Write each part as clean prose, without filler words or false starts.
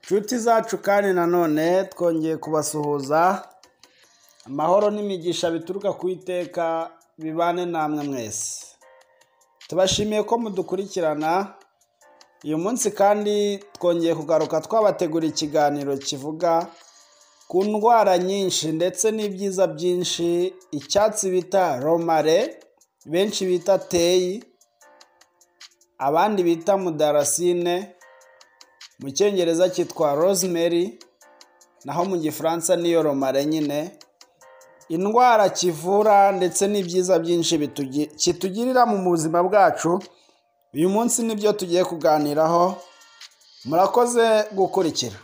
Nshuti zacu kandi nanone twongeye kubasuhuza, amahoro n'imigisha bituruka ku Iteka bibane namwe mwese. Tubashimiye ko mudukurikirana uyu munsi, kandi twongeye kugaruka twabategurira ikiganiro kivuga ku ndwara nyinshi ndetse n'ibyiza byinshi. Icyatsi bita Romarin, benshi bita Teyi, abandi bita mudarasine, mu cyongereza cyitwa rosemary, naho mu gifaransa niyo Romarin nyine. Indwara kivura ndetse n'ibyiza byinshi kitugirira mu buzima bwacu, uyu munsi nibyo tugiye kuganiraho. Murakoze gukurikira.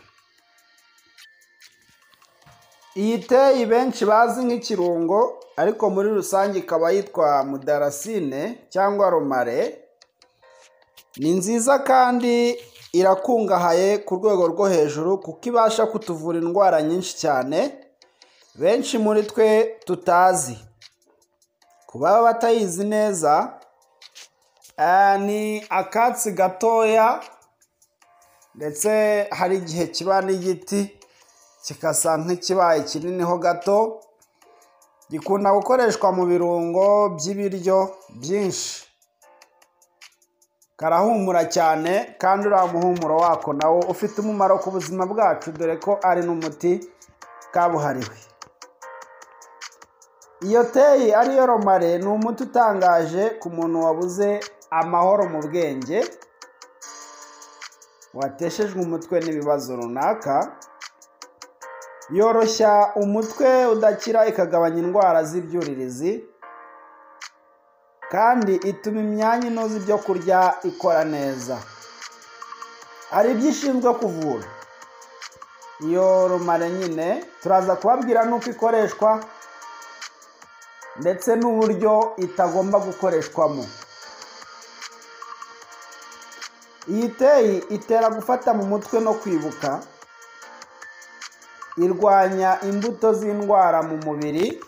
Iyi Teyi benshi bazi nk'ikirungo, ariko muri rusange ikaba yitwa mudarasine cyangwa Romarin. Ni nziza kandi irakungahaye ku rwego rwo hejuru, kuko ibasha kutuvura indwara nyinshi cyane benshi muri twe tutazi. Ku baba batayizi neza, ni akatsi gatoya ndetse hari igihe kiba n'igiti kigasa nk'ikibaye kinini ho gato. Gikunda gukoreshwa mu birungo by'ibiryo byinshi. Karahumura cyane, kandi uriya muhumuro wako nawo ufite umumaro ku buzima bwacu, dore ko ari n'umuti kabuhariwe. Iyo Teyi ariyo Romarin ni umuti utangaje ku muntu wabuze amahoro mu bwenge, wateshejwe umutwe n'ibibazo runaka. Yoroshya umutwe udakira, ikagabanya indwara z'ibyuririzi, kandi ituma imyanya inoze ibyo kurya ikora neza. Hari ibyo ishinzwe kuvura. Iyo Romarin nyine turaza kubabwira n'uko ikoreshwa ndetse n'uburyo itagomba gukoreshwamo. Iyi Teyi itera gufata mu mutwe no kwibuka, irwanya imbuto z'indwara mu mubiri,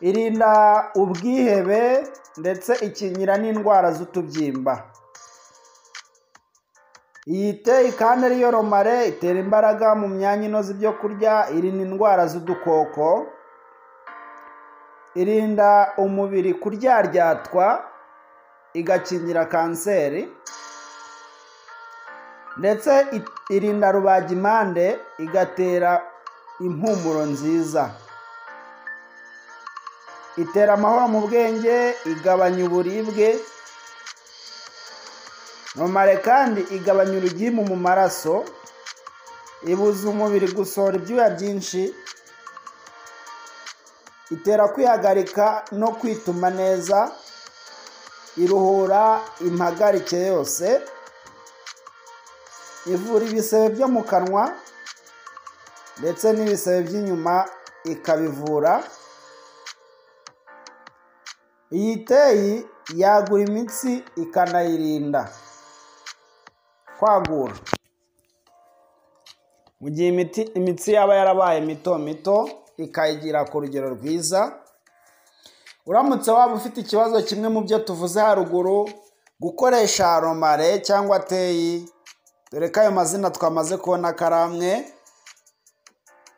irinda ubwihebe ndetse ikingira n'indwara z'utubyimba. Iyi Teyi kandi ariyo Romarin itera imbaraga mu myanya inoze ibyo kurya, irinda indwara z'udukoko, irinda umubiri kuryaryatwa, igakingira kanseri, ndetse irinda rubagimpande, igatera impumuro nziza. Itera amahoro mu bwenge, igabanya uburibwe. Romarin kandi igabanya urugimbu mu maraso, ibuza umubiri gusohora ibyuya byinshi, itera kwihagarika no kwituma neza, iruhura impagarike yose, ivura ibisebe byo mu kanwa ndetse n'ibisebe by'inyuma ikabivura. Iyi Teyi yagura imitsi ikanayirinda kwagura. Mu gihe imitsi yaba yarabaye mito mito, ikayigira ku rugero rwiza. Uramutse waba ufite ikibazo kimwe mu byo tuvuze haruguru, gukoresha Romarin cyangwa Teyi, dore ko ayo mazina twamaze kubona ko ari amwe,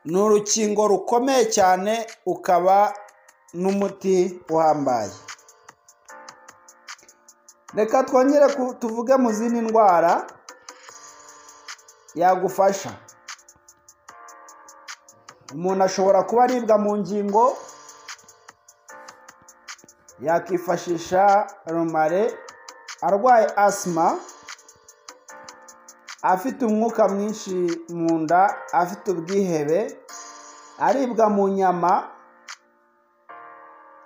ni urukingo rukomeye cyane, ukaba n'umuti uhambaye. Reka twongere tuvuge mu zindi ndwara yagufasha. Umuntu ashobora kuba aribwa mu ngingo, yakifashisha Romarin. Arwaye asima, afite umwuka mwinshi mu nda, afite ubwihebe, aribwa mu nyama,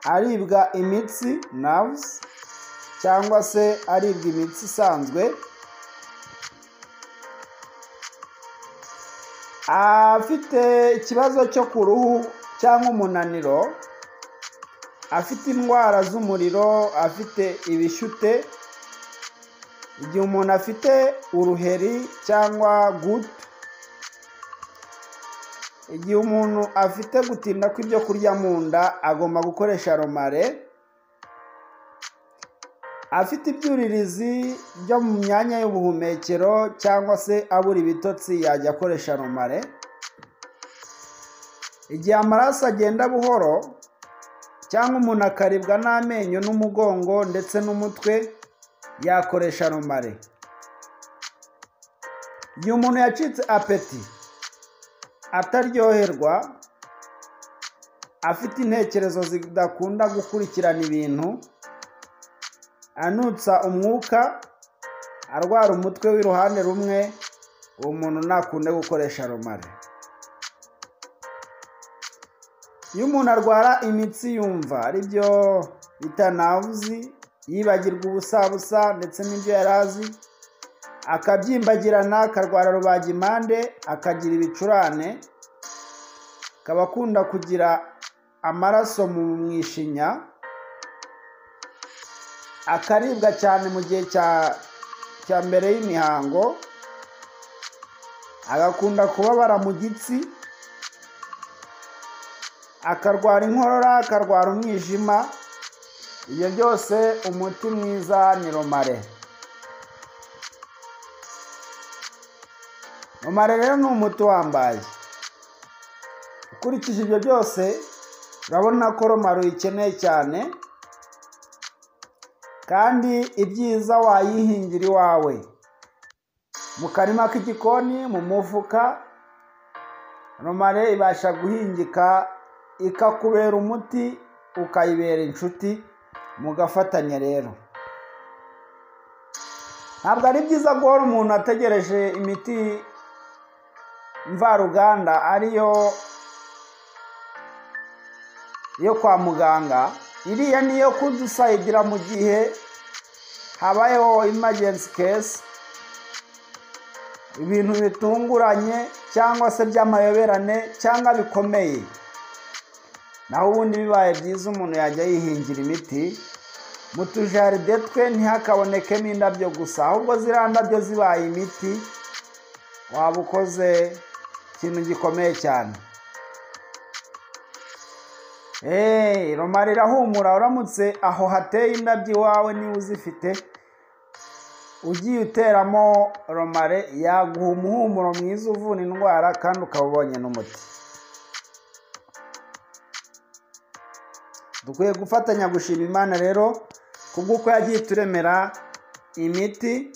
aribwa imitsi nerves, cyangwa se aribwa imitsi isanzwe, afite ikibazo cyo ku ruhu cyangwa umunaniro, afite indwara z'umuriro, afite ibishyute, igihe umuntu afite uruheri cyangwa gutu, igihe umuntu afite gutinda kw'ibyo kurya mu nda, agomba gukoresha Romarin. afite ibyuririzi byo mu myanya y'ubuhumekero cyangwa se abura ibitotsi yajya akoresha romare. Igihe amaraso agenda buhoro cyangwa umuntu akaribwa n'amenyo n'umugongo ndetse n'umutwe yakoresha romare. Igihe umuntu yacitse apeti, ataryoherwa, afite intekerezo zidakunda gukurikirana ibintu, anutsa umwuka, arwara umutwe w'iruhande rumwe, uwo muntu ntakunde gukoresha romare. Iyo umuntu arwara imitsi yumva ari byo bita nawe, yibagirwa ubusabusa ndetse n'ibyo yari azi, akabyimbagirana, akarwara rubagimpande, akagira ibicurane, akaba akunda kugira amaraso mu ishinya, akaribwa cyane mu gihe cya mbere y'imihango, agakunda kubabara mu gitsi, akarwara inkorora, akarwara umwijima. Ibyo byose umuti mwiza ni romare. Romare rero ni umuti wambaye. Ukurikije ibyo byose urabona ko romare uyikeneye cyane, kandi ibyiza wayihingira iwawe mu karima k'igikoni, mu mufuka. Romare ibasha guhingika ikakubera umuti, ukayibera inshuti, mugafatanya rero. Ntabwo ari byiza guhora umuntu ategereje imiti mvaruganda ariyo kwa muganga. Iriya niyo kudusayidira mu gihe habayeho emergency case, ibintu bitunguranye cyangwa se by'amayoberane cyangwa bikomeye. Naho ubundi bibaye byiza umuntu yajya yihingira imiti mu tujaride twe, ntihakabonekemo indabyo gusa, ahubwo ziriya ndabyo zibaye imiti, waba ukoze ikintu gikomeye cyane. Romare irahumura. Uramutse aho hateye indabyo iwawe niba uzifite, ugiye uteramo romare yaguha umuhumuro mwiza uvura indwara, kandi ukaba ubonye n'umuti. Dukwiye gufatanya gushima Imana rero kubw'uko yagiye ituremera imiti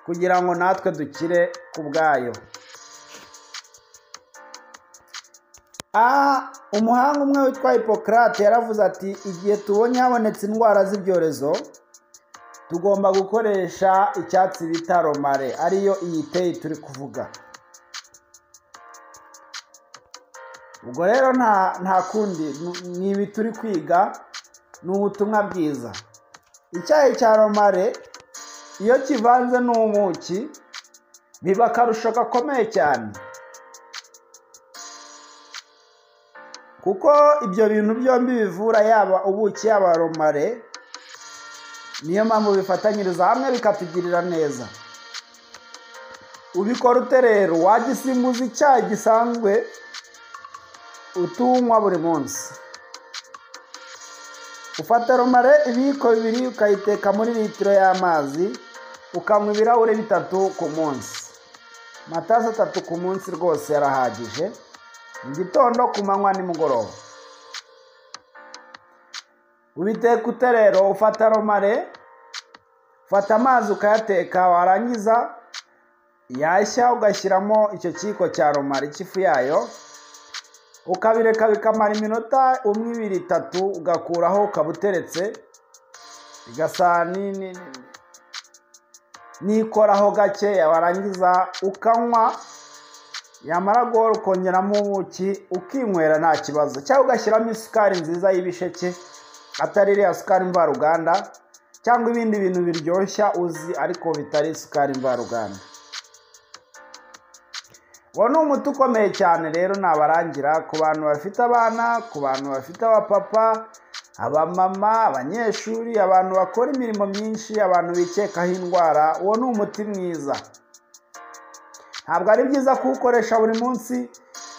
kugira ngo natwe dukire ku bwayo. Umuhanga umwe witwa Hippocrates yaravuze ati, igihe tubonye habonetse indwara z'ibyorezo, tugomba gukoresha icyatsi bita romare, ariyo iyi teyi turi kuvuga. Ubwo rero nta kundi, ni ibi turi kwiga, ni ubutumwa bwiza. Icyayi cya romare iyo kivanze n'ubuki biba akarusho gakomeye cyane, kuko ibyo bintu byombi bivura, yaba ubuki yaba romare. Niyo mpamvu bifatanyiriza hamwe bikatugirira neza. Ubikora ute rero? Wagisimbuza icyayi gisanzwe utunywa buri munsi. Ufata romare ibiyiko 2 ukayiteka muri litiro y'amazi, ukanywa ibirahure 3 ku munsi. Amatasi 3 ku munsi rwose yarahagije, mu gitondo, ku manywa, nimugoroba. Ubiteka ute rero? Ufata romare, ufata amazi ukayateka, warangiza yashya ugashyiramo icyo kiko cya romare cy'ifu yayo, ukabireka bikamara iminota 1, 2, 3, ugakuraho, ukabuteretse bigasa nikoraho gake, warangiza ukanywa. Yamara guhora ukongeramo ubuki ukinywera nta kibazo, cyangwa ugashyiramo isukari nziza y'ibisheke, atari iriya sukari mvaruganda, cyangwa ibindi bintu biryoshya uzi ariko bitari isukari mvaruganda. Uwo ni umuti ukomeye cyane rero, nabarangira ku bantu bafite abana, ku bantu bafite abapapa, abamama, abanyeshuri, abantu bakora imirimo myinshi, abantu bikekaho indwara. Uwo ni umuti mwiza. Ntabwo ari byiza kuwukoresha buri munsi.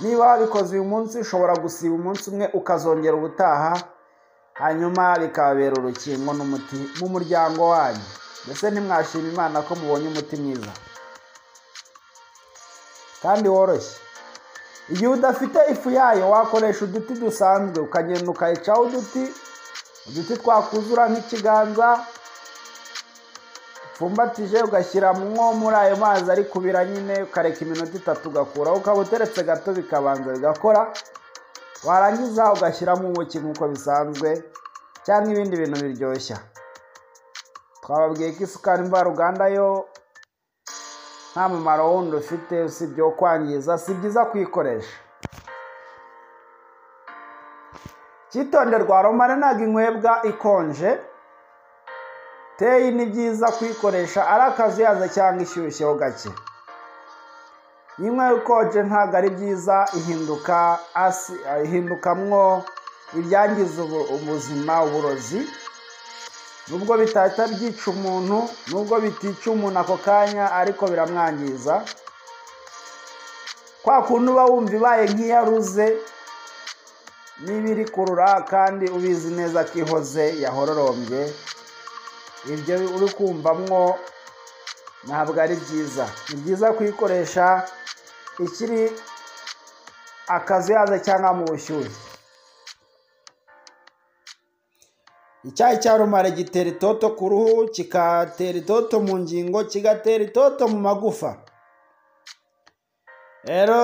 Niba wabikoze uyu munsi, ushobora gusiba umunsi umwe ukazongera ubutaha, hanyuma bikababera urukingo n'umuti mu muryango wanyu. Mbese ntimwashima Imana ko mubonye umuti mwiza kandi woroshye. Igihe udafite ifu yayo wakoresha uduti dusanzwe, ukagenda ukayicaho uduti twakuzura nk'ikiganza upfumbatije, ugashyiramo muri ayo mazi ari kubira nyine, ukareka iminota 3 ugakuraho, ukaba uteretse gato bikabanza bigakora, warangiza ugashyiramo ubuki nk'uko bisanzwe cyangwa ibindi bintu biryoshya. Twababwiye ko isukari mvaruganda yo nta mumaro wundi ufite usibye wo kwangiza, si byiza kuyikoresha. Cyitonderwa, Romarin ntabwo inywebwa ikonje. Teyi ni byiza kuyikoresha ari akazuyaza cyangwa ishyushyeho gake. Inywa ikonje ntabwo ari byiza, ihindukamwo ibyangiza ubuzima, uburozi. Nubwo bitahita byica umuntu, nubwo bitica umuntu ako kanya, ariko biramwangiza. Kwa kuntu uba wumva ibaye nk'iyaruze n'ibiri kurura kandi ubizi neza ko ihoze yahororombye, ibyo uri kumvamwo ntabwo ari byiza. Ni byiza kuyikoresha ikiri akazuyaza cyangwa mu bushyuhe. Icyayi cya Romarin gitera itoto ku ruhu, kigatera itoto mu ngingo, kigatera itoto mu magufa. Rero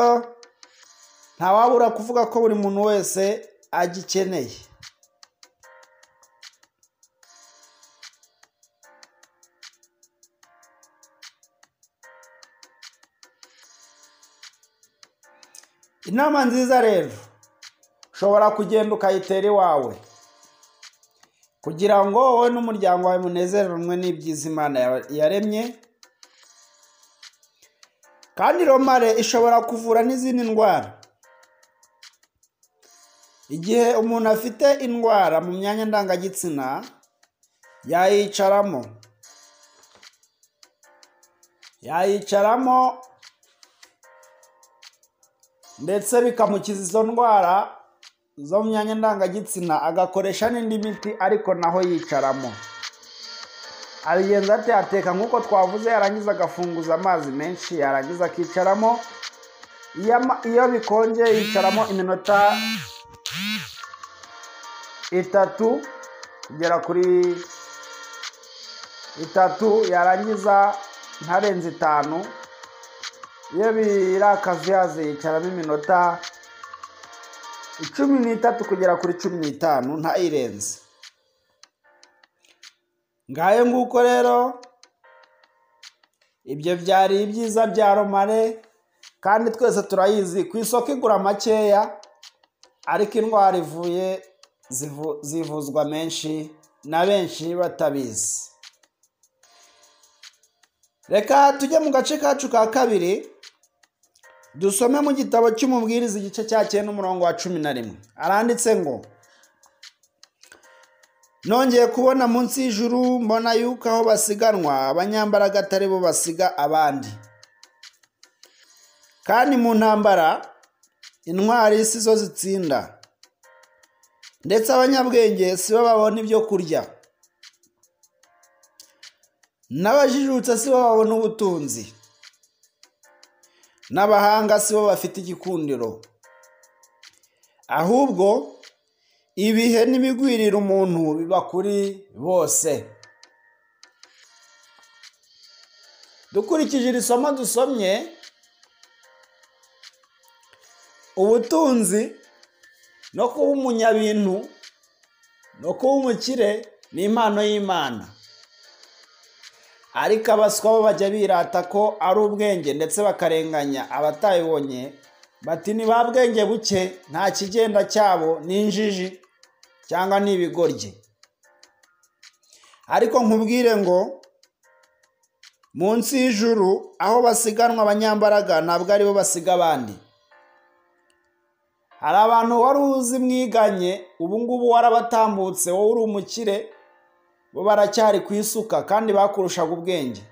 ntawabura kuvuga ko buri muntu wese agikeneye. Inama nziza rero, ushobora kugenda ukayitera iwawe kugira ngo wowe n'umuryango wawe munezererwe n'ibyiza Imana yaremye. Kandi Romarin ishobora kuvura n'izindi ndwara. Igihe umuntu afite indwara mu myanya ndangagitsina, yayicaramo ndetse bikamukiza izo ndwara zo mu myanya ndangagitsina, agakoresha n'indi miti ariko naho yicaramo. Abigenza ati, ateka nk'uko twavuze, yarangiza agafunguza amazi menshi, yarangiza akicaramo. Iyo bikonje yicaramo iminota 3 kugera kuri 3, yarangiza ntarenze 5. Iyo biri akazuyaza yicaramo iminota 13 kugera kuri 15 ntayirenze. Ngayo nguko rero, ibyo byari ibyiza bya Romarin, kandi twese turayizi ku isoko igura makeya, ariko indwara ivuye zivuzwa menshi na benshi batabizi. Reka tujye mu gace kacu ka kabiri, dusome mu gitabo cy'umubwiriza igice cya 9 umurongo wa 11. Aranditse ngo, nongeye kubona munsi y'ijuru, mbona yuko aho basiganwa abanyambaraga atari bo basiga abandi. Kandi mu ntambara intwari si zo zitsinda, ndetse abanyabwenge si bo babona ibyo kurya, n'abajijutse si bo babona ubutunzi, n'abahanga si bo bafite igikundiro. Ahubwo ibihe n'ibigwirira umuntu biba kuri bose. Dukurikije iri somo dusomye, ubutunzi no kuba umunyabintu no kuba umukire ni impano y'Imana, ariko abaswa bo bajya birata ko ari ubwenge, ndetse bakarenganya abatayibonye bati ni ba bwenge buke, nta kigenda cyabo, ni injiji cyangwa ni ibigoryi. Ariko nkubwire ngo munsi y'ijuru aho basiganwa abanyambaraga ntabwo ari bo basiga abandi. Hari abantu wari uzi mwiganye, ubu ngubu warabatambutse, wowe uri umukire, bo baracyari ku isuka kandi bakurushaga ubwenge.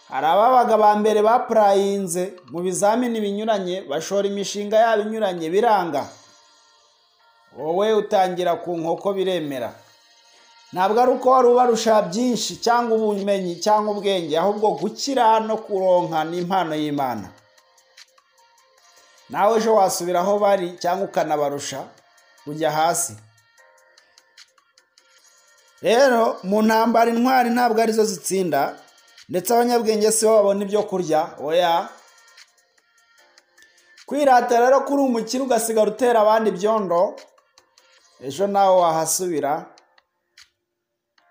Hari ababaga ba mbere bapurayinze mu bizamini binyuranye, bashora imishinga yabo inyuranye, biranga. wowe utangira ku nkoko biremera. Ntabwo ari uko wari ubarusha byinshi cyangwa ubumenyi cyangwa ubwenge, ahubwo gukira no kuronka n'impano y'Imana. Nawe ejo wasubira aho bari cyangwa ukanabarusha kujya hasi. Rero mu ntambara intwari ntabwo arizo zitsinda, ndetse abanyabwenge si bo babona ibyo kurya. Oya, kwirata rero kuri umukire ugasigara utera abandi ibyondo, ejo nawe wahasubira,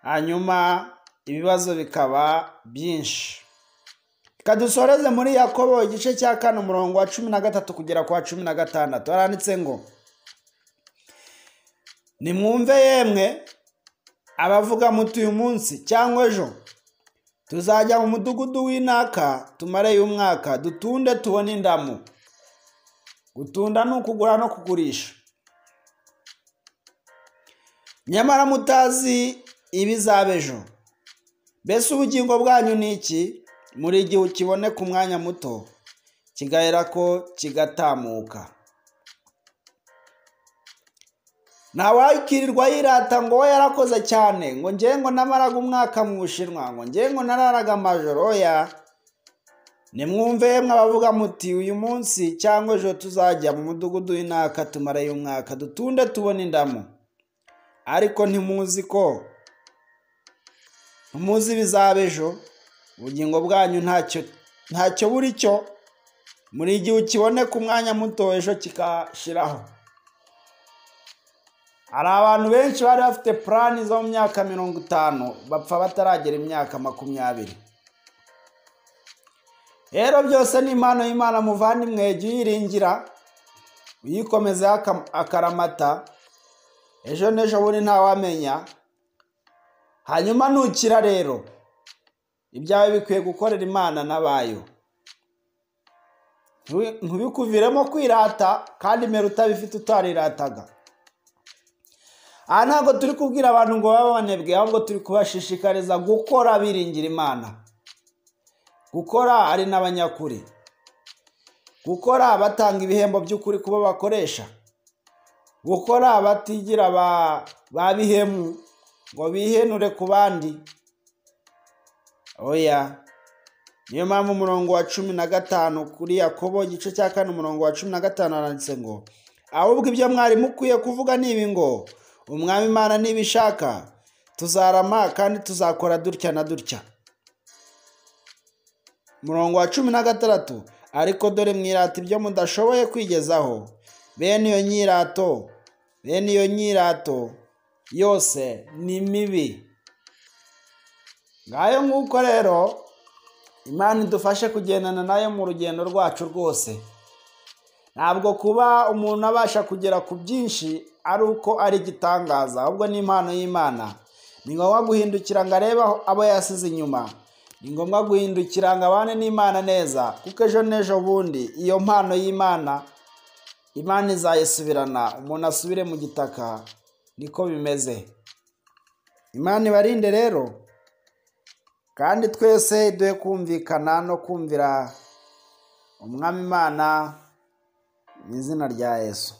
hanyuma ibibazo bikaba byinshi. Reka dusoreze muri Yakobo igice cya 4 umurongo wa 13 kugera ku wa 16. Haranditse ngo, nimwumve yemwe abavuga muti uyu munsi cyangwa ejo tuzajya mu mudugudu w'inaka tumareyo umwaka, dutunde tubone indamu. Gutunda ni ukugura no kugurisha. Nyamara mutazi ibizaba ejo. Mbese ubugingo bwanyu ni iki? Muri igihe ukiboneka umwanya muto, kigahera ko kigatamuka. Ntawakirirwa yirata ngo we yarakoze cyane, ngo njye ngo namaraga umwaka mu Bushinwa, ngo njye ngo nararaga amajoro. Oya, nimwumve yemwe abavuga muti uyu munsi cyangwa ejo tuzajya mu mudugudu w'inaka tumareyo umwaka, dutunde tubone indamu. Ariko ntimuzi bizaba ejo. Ubugingo bwanyu ntacyo buri cyo. Muri igihe ukiboneka umwanya muto, ejo kikashiraho. Hari abantu benshi bari bafite plani zo mu myaka 50 bapfa bataragera imyaka 20. Rero byose ni impano y'Imana muvandimwe, jya uyiringira, uyikomeze akaramata. Ejo n'ejo bundi ntawamenya. Hanyuma nukira rero, ibyawe bikwiye gukorera Imana n'abayo. Ntubikuviremo kwirata kandi mbere utabifite utarirataga. Aha ntabwo turi kubwira abantu ngo babe abanebwe, ahubwo turi kubashishikariza gukora biringira Imana. Gukora ari n'abanyakuri. Gukora batanga ibihembo by'ukuri kubo bakoresha. Gukora batigira babihemu ngo bihenure ku bandi. Oya, niyo mpamvu umurongo wa 15 kuri Yakobo igice cya 4 umurongo wa 15 haranditse ngo, ahubwo ibyo mwari mukwiye kuvuga ni ibi ngo, umwami Imana nibishaka tuzarama kandi tuzakora dutya na dutya. Umurongo wa 16, ariko dore mwirata ibyo mudashoboye kwigezaho, bene iyo nyirato yose ni mibi. Ngayo nguko rero, Imana idufashe kugendana nayo mu rugendo rwacu rwose. Ntabwo kuba umuntu abasha kugera ku byinshi ari uko ari igitangaza, ahubwo ni impano y'Imana. Ni ngombwa guhindukira ngo arebe abo yasize inyuma. Ni ngombwa guhindukira ngo abane n'Imana neza, kuko ejo n'ejo bundi iyo mpano y'Imana, Imana izayisubirana, umuntu asubire mu gitaka. Niko bimeze. Imana ibarinde rero, kandi twese duhe kumvikana no kumvira Umwami Imana mu izina rya Yesu.